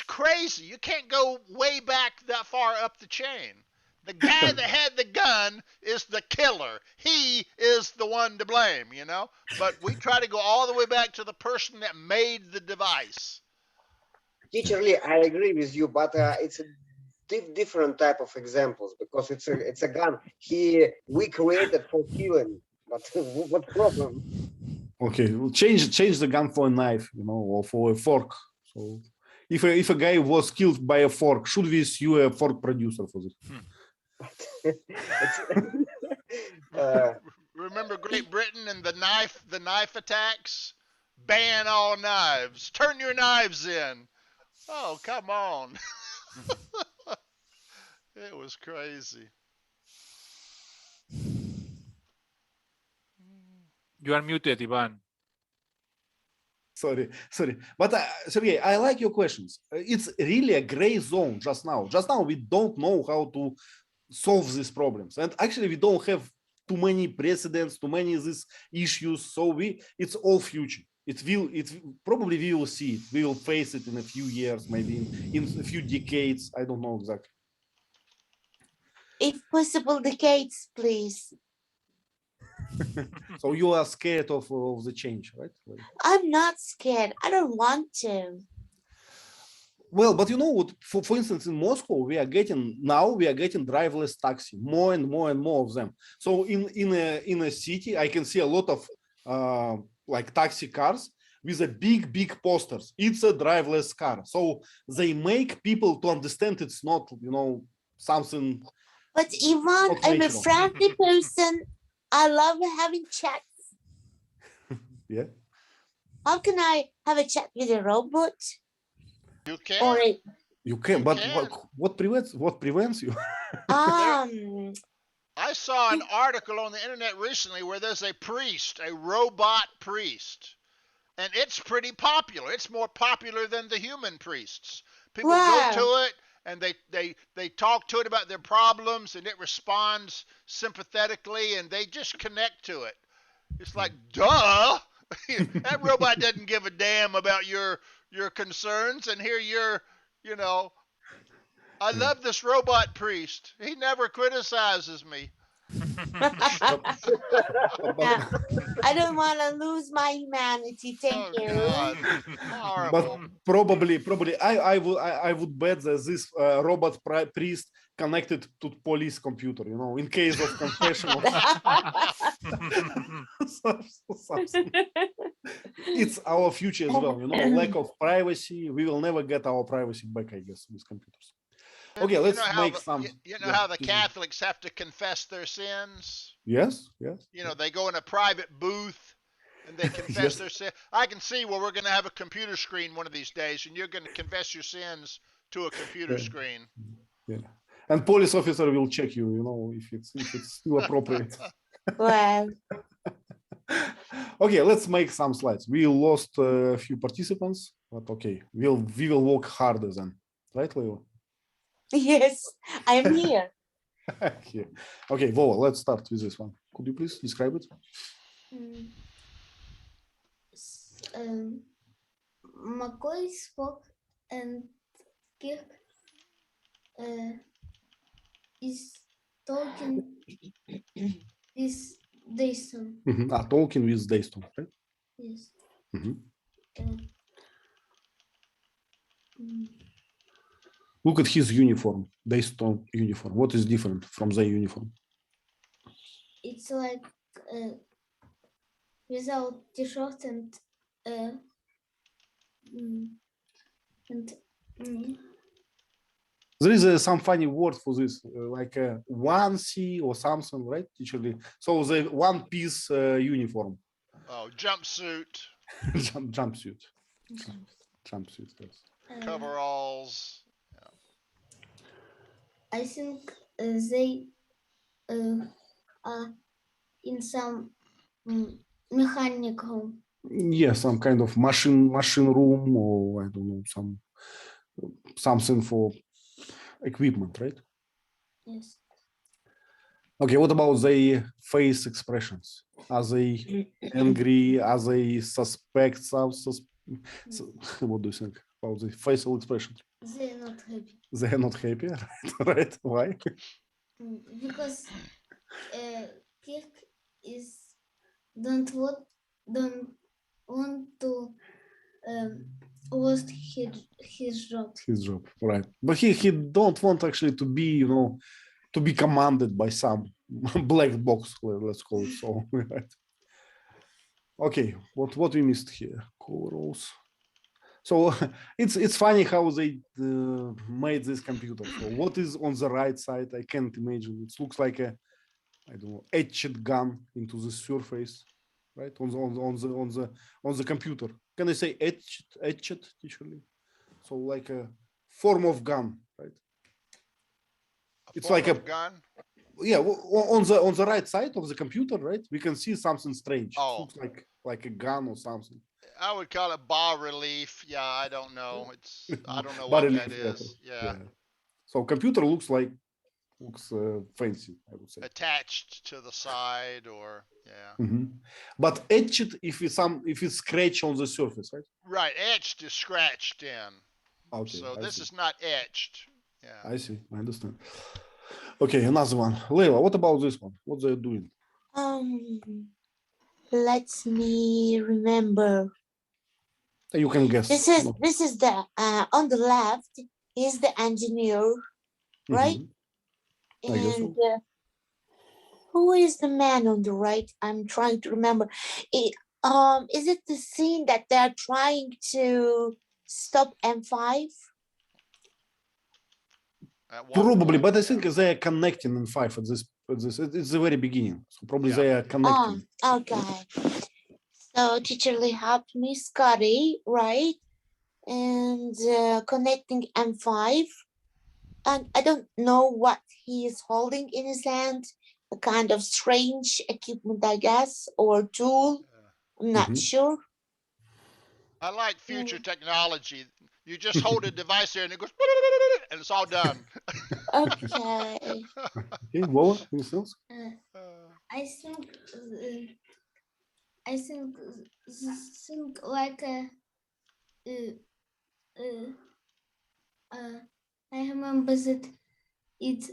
crazy. You can't go way back that far up the chain. The guy that had the gun is the killer. He is the one to blame, you know? But we try to go all the way back to the person that made the device. Teacher Lee, I agree with you, but it's a different type of examples, because it's a gun we created for killing. But what problem? Okay, we'll change the gun for a knife, you know, or for a fork. So if a guy was killed by a fork, should we sue a fork producer for this? Remember Great Britain and the knife attacks? Ban all knives. Turn your knives in. Oh, come on. It was crazy. You are muted, Ivan. Sorry. But Sergey, I like your questions. It's really a gray zone just now. Just now, we don't know how to solve these problems. And actually, we don't have too many precedents, too many of these issues. So it's all future. Probably we will see it. We will face it in a few years, maybe in a few decades. I don't know exactly. If possible, decades, please. So you are scared of the change, right? I'm not scared. I don't want to. Well, but you know what? For instance, in Moscow, we are getting driverless taxi, more and more and more of them. So in a city, I can see a lot of like taxi cars with a big posters. It's a driverless car. So they make people to understand it's not, something. But Ivan, Not I'm a natural. friendly person. I love having chats. Yeah. How can I have a chat with a robot? You can. Or a, You can, You but can. what prevents you? I saw an article on the internet recently where there's a priest, a robot priest, and it's pretty popular. It's more popular than the human priests. People Wow. go to it and they talk to it about their problems, and it responds sympathetically, and they just connect to it. It's like, duh, that robot doesn't give a damn about your concerns, and here you're, I love this robot priest. He never criticizes me. I don't want to lose my humanity. Thank Oh, you. God. But Horrible. probably I would bet that this robot priest connected to police computer, in case of confession of something. It's our future as well, lack of privacy. We will never get our privacy back, I guess, with computers. Okay, let's make some. You know how the Catholics have to confess their sins? Yes. They go in a private booth and they confess Yes. their sin. I can see where we're going to have a computer screen one of these days, and you're going to confess your sins to a computer Yeah. screen. Yeah, and police officer will check you, if it's still appropriate. Well, Okay, let's make some slides. We lost a few participants, but okay, we will work harder then, right, Leo? yes, I'm here. Yeah. Okay, Vola, let's start with this one. Could you please describe it? McCoy, Spock, and Kirk is talking with Daystrom. Talking with Daystrom, right? Yes. Mhm. Mm, Look at his uniform, Daystrom uniform. What is different from their uniform? It's like without t-shirt and There is some funny word for this, like a onesie or something, right? Usually, so the one-piece uniform. Oh, jumpsuit, Jumpsuit. Jumpsuit, yes. coveralls. I think they are in some mechanic room. Yeah, some kind of machine room, or I don't know, something for equipment, right? Yes. Okay, what about the face expressions? Are they angry? Are they suspect? What do you think about the facial expressions? They're not happy. They are not happy, right? Why? Because Kirk don't want to lost his job. His job, right? But he don't want actually to be, to be commanded by some black box, let's call it so. Right? Okay, what we missed here? Corals. So it's funny how they made this computer. So what is on the right side? I can't imagine. It looks like a, I don't know, etched gun into the surface, right? On the computer. Can I say etched usually? So like a form of gun, right? It's like a gun. Yeah, on the right side of the computer, right? We can see something strange. Oh. It looks like a gun or something. I would call it bas relief. Yeah, I don't know. I don't know Bas what that relief, is. Yeah. So computer looks fancy, I would say. Attached to the side, or yeah. But etched if it's scratch on the surface, right? Right, etched is scratched in. Okay. So I this see. is not etched. Yeah. I see. I understand. Okay, another one. Leila, what about this one? What they're doing? Let me remember. You can guess. This is the on the left is the engineer, right? I guess so. And who is the man on the right? I'm trying to remember. Is it the scene that they're trying to stop M5? Probably, but I think they are connecting in five at this. It's the very beginning, so probably they are connecting. Okay. So teacher Lee helped me, Scotty, right? And connecting M5. And I don't know what he is holding in his hand. A kind of strange equipment, I guess, or tool. I'm not sure. I like future technology. You just hold a device there and it goes, and it's all done. Okay. Okay, Vola, anything else? I think like I remember that it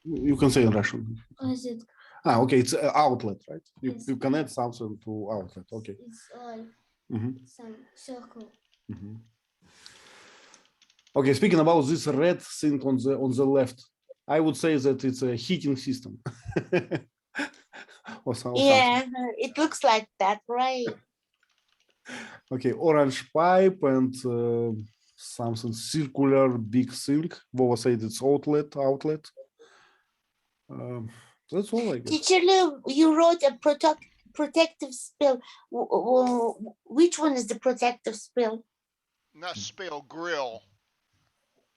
You can say in Russian. was it Okay, it's an outlet, right? Yes. You connect something to outlet. Okay. it's like some circle. Okay, speaking about this red thing on the left, I would say that it's a heating system. or something. Yeah, it looks like that, right? Okay, orange pipe and something circular big thing. Vova said it's outlet. That's all I guess. Teacher Lou, you wrote a protective spill. Which one is the protective spill? Not spill, grill.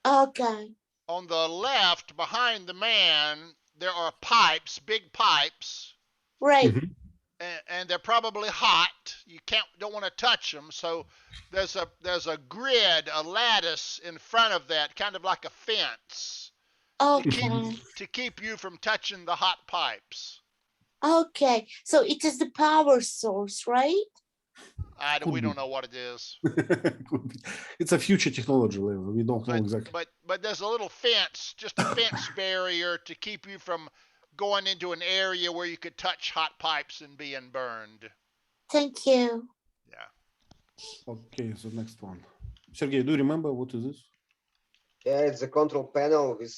Okay. On the left, behind the man, there are pipes, big pipes. Right. And they're probably hot. You don't want to touch them. So there's a grid, a lattice in front of that, kind of like a fence, Okay. to keep you from touching the hot pipes. Okay. So it is the power source, right? We don't know what it is. It's a future technology level. We don't know exactly. But there's a little fence, just a fence barrier to keep you from going into an area where you could touch hot pipes and being burned. Thank you. Yeah. Okay, so next one. Sergey, do you remember what is this? Yeah, it's a control panel with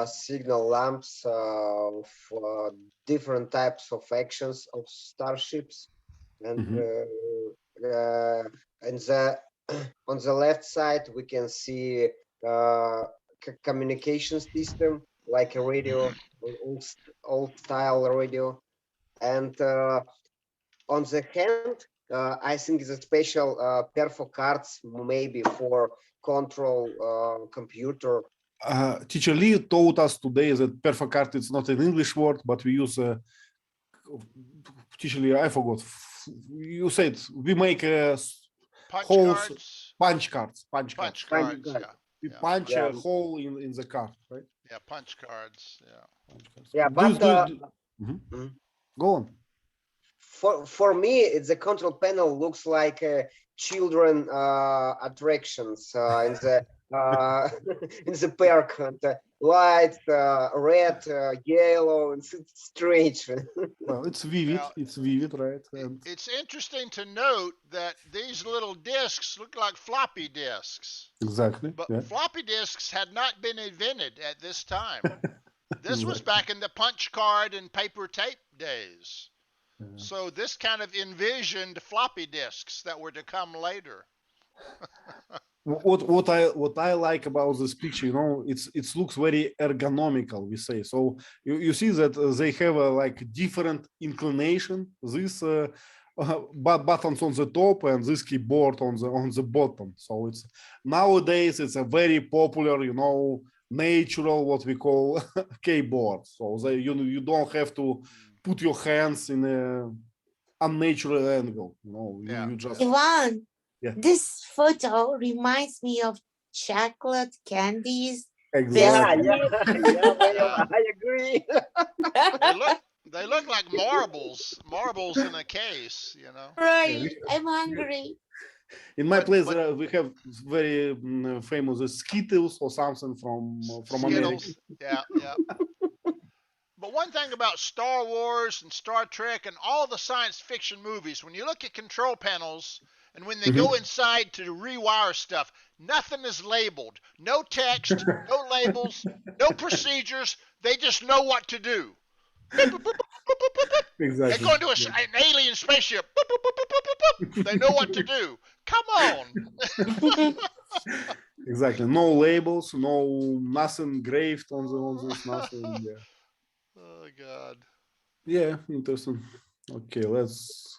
signal lamps for different types of actions of starships, and on the left side we can see communication system like a radio, old style radio, and on the hand I think it's a special perfo cards maybe for control computer. Teacher Lee told us today that perfocard is not an English word, but we use Teacher Lee, I forgot. You said we make punch cards. Yeah. We punch a hole in the card, right? Yeah, punch cards. Yeah. Yeah, but go on. For me, it's a control panel looks like children attractions in the in the park. And, light, red, yellow. It's strange. Well, it's vivid. It's vivid, right? It's interesting to note that these little discs look like floppy disks. Exactly. But floppy disks had not been invented at this time. This was back in the punch card and paper tape days. So this kind of envisioned floppy disks that were to come later. What I like about this picture, it looks very ergonomical, we say. So you see that they have a like different inclination. This buttons on the top and this keyboard on the bottom. So it's nowadays it's a very popular, natural what we call keyboard. So you don't have to put your hands in a unnatural angle. You just Ivan. Yeah. This photo reminds me of chocolate candies. Exactly. Yeah, I agree. They look like marbles in a case, Right. I'm hungry. In my But- place, but- we have very famous Skittles or something from America. Skittles. Yeah, yeah. But one thing about Star Wars and Star Trek and all the science fiction movies, when you look at control panels and when they go inside to rewire stuff, nothing is labeled. No text, no labels, no procedures. They just know what to do. Exactly. They're going to an alien spaceship. They know what to do. Come on. Exactly. No labels, no nothing engraved on this, nothing. Yeah. Oh God. Yeah, interesting. Okay, let's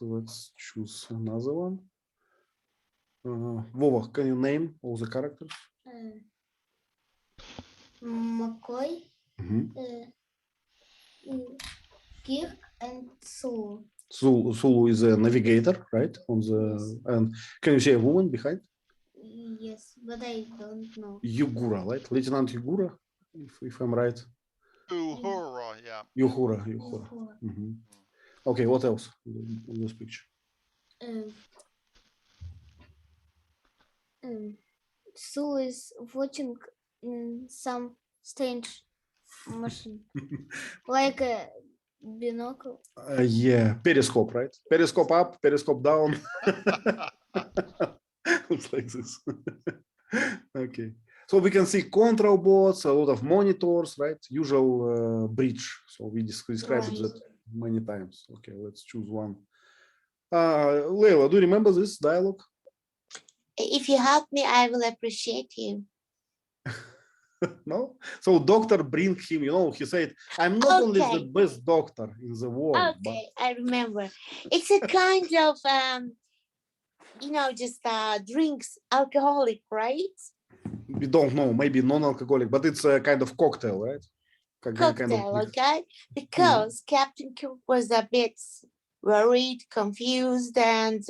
choose another one. Vova, can you name all the characters? McCoy, Mhm. Kirk, and Sulu. Sulu is a navigator, right? On the and can you say a woman behind? Yes, but I don't know. Yugura, right? Lieutenant Yugura, if I'm right. Uhura, yeah. Uhura. Uhura. Mhm. Okay, what else on this picture? Sue is watching some strange machine, like a binocle. Yeah, periscope, right? Periscope up, periscope down. Looks like this. Okay. So we can see control boards, a lot of monitors, right? Usual bridge. So we described Right. that many times. Okay, let's choose one. Leila, do you remember this dialogue? If you help me, I will appreciate you. No? So doctor bring him, he said, I'm not only the Okay. best doctor in the world, but Okay, I remember. It's a kind of, just drinks, alcoholic, right? we don't know, maybe non-alcoholic, but it's a kind of cocktail, right? Cocktail, okay? Because Captain Kirk was a bit worried, confused, and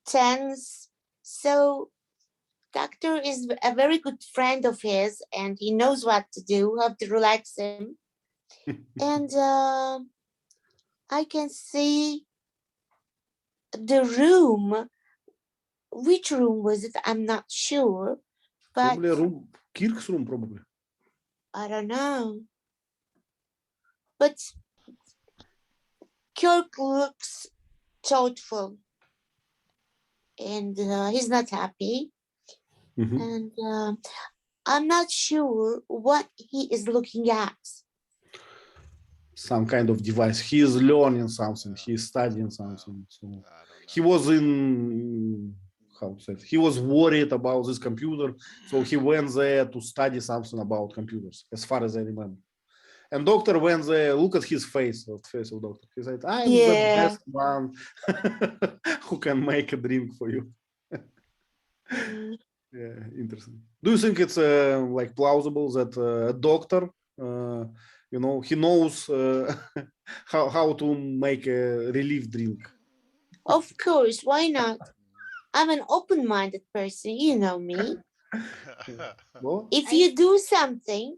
tense. So Doctor is a very good friend of his, and he knows what to do, how to relax him. And I can see the room. Which room was it? I'm not sure, but Probably a room, Kirk's room, probably. I don't know. But Kirk looks thoughtful, and he's not happy. And I'm not sure what he is looking at. Some kind of device. He is learning something. He is studying something. So he was in, how to say it? He was worried about this computer. So he went there to study something about computers, as far as I remember. And doctor went there, look at his face, the face of doctor. He said, I'm the best one who can make a drink for you. Yeah, interesting. Do you think it's like plausible that a doctor, he knows how to make a relief drink? Of course, why not? I'm an open-minded person, you know me. Well, If you do something,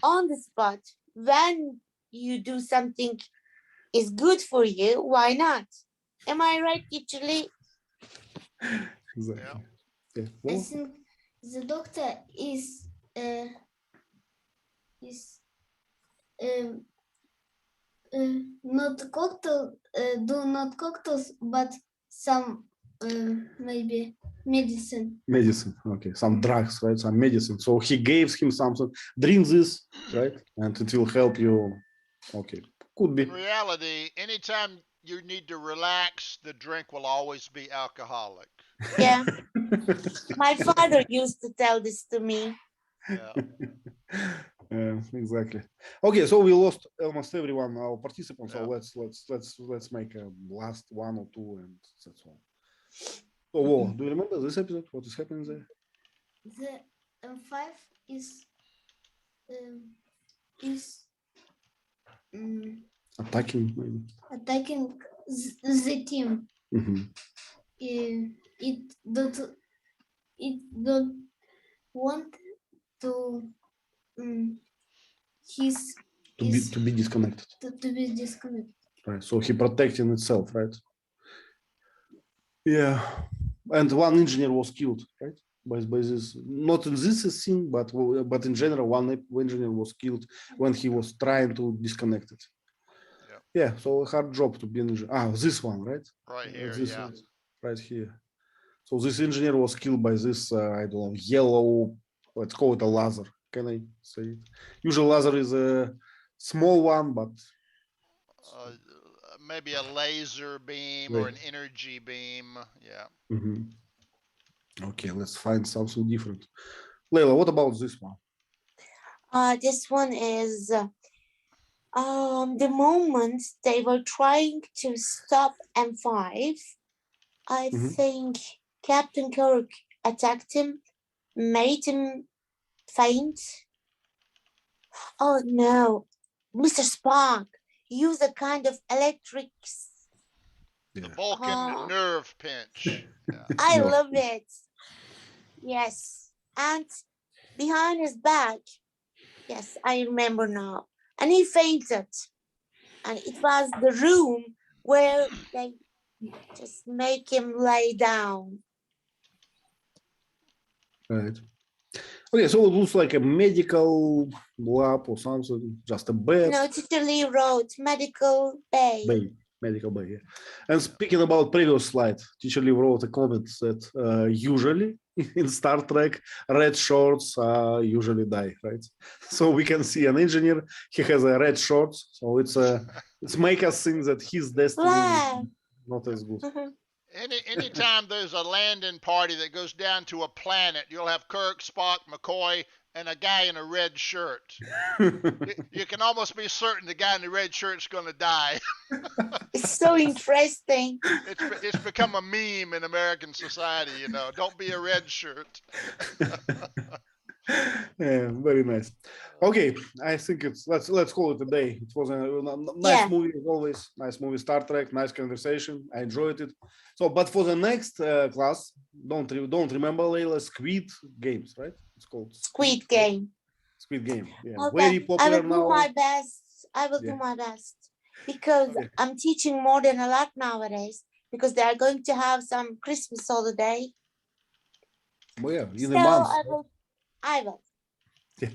on the spot, when you do something is good for you, why not? Am I right, Kitchely? Exactly. Yeah. I think the doctor is not cocktail, do not cocktails, but some maybe medicine. Medicine, okay, some drugs, right? Some medicine. So he gave him something. Drink this, right? And it will help you. Okay, could be. In reality, anytime you need to relax, the drink will always be alcoholic. Yeah. My father used to tell this to me. Yeah. Exactly. Okay, so we lost almost everyone, our participants. So let's make a last one or two, and that's all. So, do you remember this episode? What is happening there? The M5 is Attacking, maybe. attacking the team. It don't want to to be disconnected. To be disconnected. Right. So he protecting itself, right? Yeah, and one engineer was killed, right? By this, not in this scene, but in general, one engineer was killed when he was trying to disconnect it. Yep. Yeah, so a hard job to be an engineer. Ah, this one, right? Right here, This yeah. one, right here. So this engineer was killed by this, I don't know, yellow, let's call it a laser. Can I say it? Usually laser is a small one, but Maybe a laser beam or an energy beam. Yeah. Mhm. Okay, let's find something different. Leila, what about this one? This one is the moment they were trying to stop M5. I Mhm. think Captain Kirk attacked him, made him faint. Oh no, Mr. Spock used a kind of electric. The Vulcan nerve pinch. Yeah. I No. love it. Yes, and behind his back. Yes, I remember now. And he fainted. And it was the room where they just make him lay down. Right. Okay, so it looks like a medical lab or something, just a bed. No, Teacher Lee wrote medical bay. Medical bay. Yeah. And speaking about previous slide, Teacher Lee wrote a comment that usually in Star Trek, red shorts usually die, right? So we can see an engineer, he has a red shorts, so it's make us think that his destiny is not as good. Anytime there's a landing party that goes down to a planet, you'll have Kirk, Spock, McCoy, and a guy in a red shirt. You can almost be certain the guy in the red shirt's going to die. It's so interesting. It's become a meme in American society, you know. Don't be a red shirt. Yeah, very nice. Okay, I think let's call it a day. It was a nice movie as always. Nice movie, Star Trek. Nice conversation. I enjoyed it. So, but for the next class, don't remember, Leila, Squid Games, right? It's called Squid Game. Squid Game. Yeah, Okay. very popular now. I will do my best. I will do my best because I'm teaching more than a lot nowadays because they are going to have some Christmas holiday. Well, yeah, in a month. I will. Yeah.